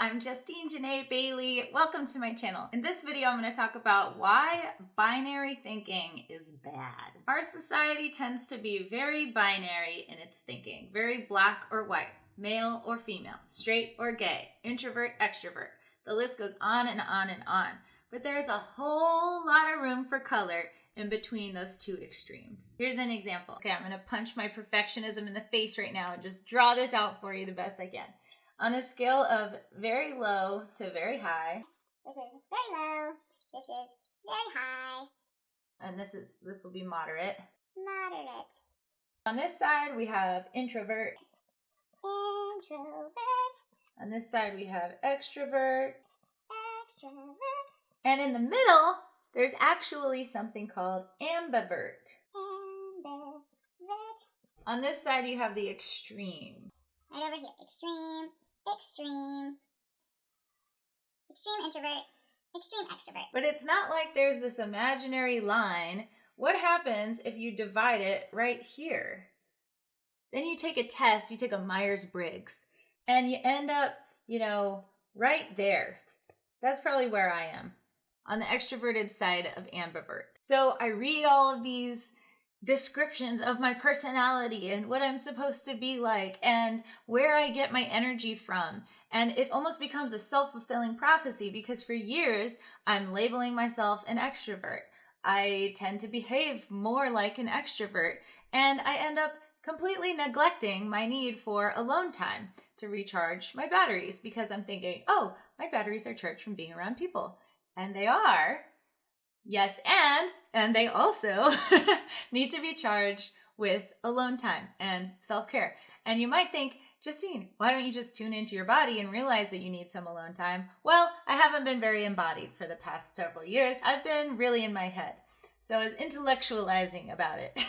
I'm Justine Janae Bailey. Welcome to my channel. In this video, I'm going to talk about why binary thinking is bad. Our society tends to be very binary in its thinking, very black or white, male or female, straight or gay, introvert, extrovert. The list goes on and on and on. But there's a whole lot of room for color in between those two extremes. Here's an example. Okay, I'm going to punch my perfectionism in the face right now and just draw this out for you the best I can. On a scale of very low to very high. This is very low. This is very high. And this will be moderate. Moderate. On this side we have introvert. Introvert. On this side we have extrovert. Extrovert. And in the middle, there's actually something called ambivert. Ambivert. On this side you have the extreme. Right over here. Extreme. Extreme. Extreme introvert. Extreme extrovert. But it's not like there's this imaginary line. What happens if you divide it right here? Then you take a test, you take a Myers-Briggs, and you end up, right there. That's probably where I am, on the extroverted side of ambivert. So I read all of these descriptions of my personality and what I'm supposed to be like and where I get my energy from. And it almost becomes a self-fulfilling prophecy because for years I'm labeling myself an extrovert. I tend to behave more like an extrovert and I end up completely neglecting my need for alone time to recharge my batteries because I'm thinking, oh, my batteries are charged from being around people. And they are. Yes, and they also need to be charged with alone time and self-care. And you might think, Justine, why don't you just tune into your body and realize that you need some alone time? Well, I haven't been very embodied for the past several years. I've been really in my head. So I was intellectualizing about it.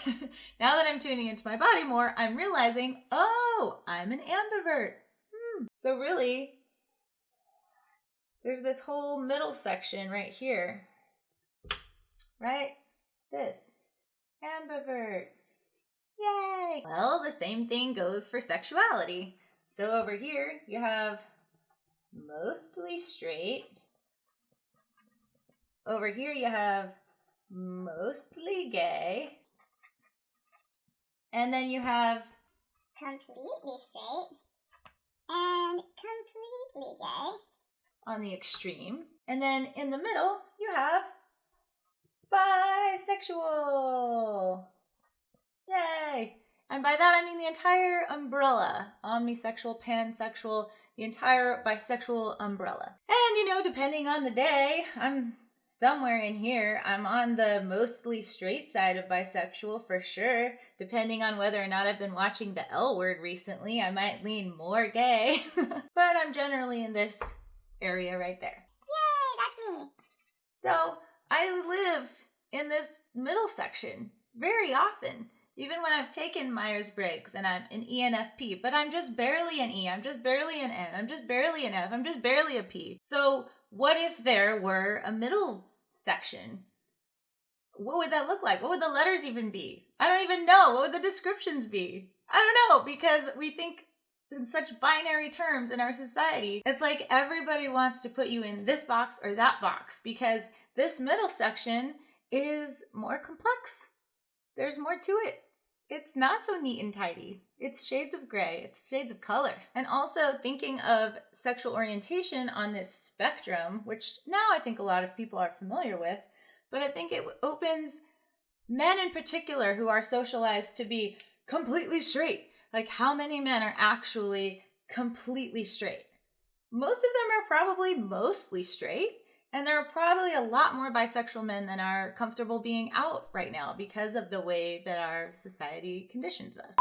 Now that I'm tuning into my body more, I'm realizing, oh, I'm an ambivert. So really, there's this whole middle section right here. Right? This. Ambivert. Yay! Well, the same thing goes for sexuality. So over here, you have mostly straight. Over here, you have mostly gay. And then you have completely straight and completely gay on the extreme. And then in the middle, you have bisexual. Yay! And by that I mean the entire umbrella. Omnisexual, pansexual, the entire bisexual umbrella. And depending on the day, I'm somewhere in here. I'm on the mostly straight side of bisexual for sure. Depending on whether or not I've been watching the L Word recently, I might lean more gay. But I'm generally in this area right there. Yay, that's me. So I live in this middle section very often, even when I've taken Myers-Briggs and I'm an ENFP, but I'm just barely an E, I'm just barely an N, I'm just barely an F, I'm just barely a P. So what if there were a middle section? What would that look like? What would the letters even be? I don't even know. What would the descriptions be? I don't know, because we think in such binary terms in our society. It's like everybody wants to put you in this box or that box because this middle section is more complex. There's more to it. It's not so neat and tidy. It's shades of gray. It's shades of color. And also thinking of sexual orientation on this spectrum, which now I think a lot of people are familiar with, but I think it opens men in particular who are socialized to be completely straight. Like, how many men are actually completely straight? Most of them are probably mostly straight, and there are probably a lot more bisexual men than are comfortable being out right now because of the way that our society conditions us.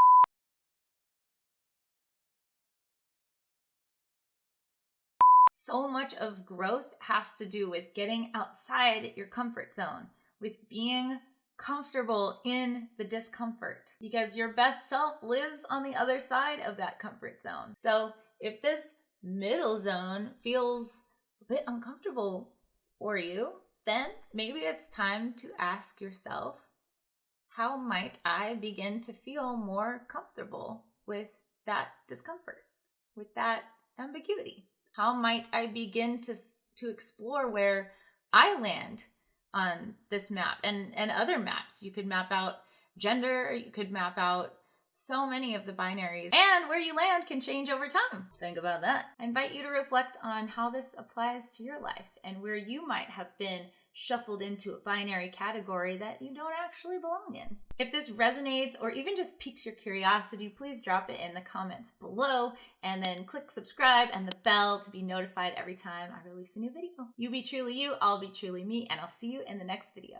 So much of growth has to do with getting outside your comfort zone, with being comfortable in the discomfort, because your best self lives on the other side of that comfort zone. So if this middle zone feels a bit uncomfortable for you, then maybe it's time to ask yourself, how might I begin to feel more comfortable with that discomfort, with that ambiguity? How might I begin to explore where I land on this map and other maps? You could map out gender, you could map out so many of the binaries, and where you land can change over time. Think about that. I invite you to reflect on how this applies to your life and where you might have been shuffled into a binary category that you don't actually belong in. If this resonates or even just piques your curiosity, please drop it in the comments below and then click subscribe and the bell to be notified every time I release a new video. You be truly you, I'll be truly me, and I'll see you in the next video.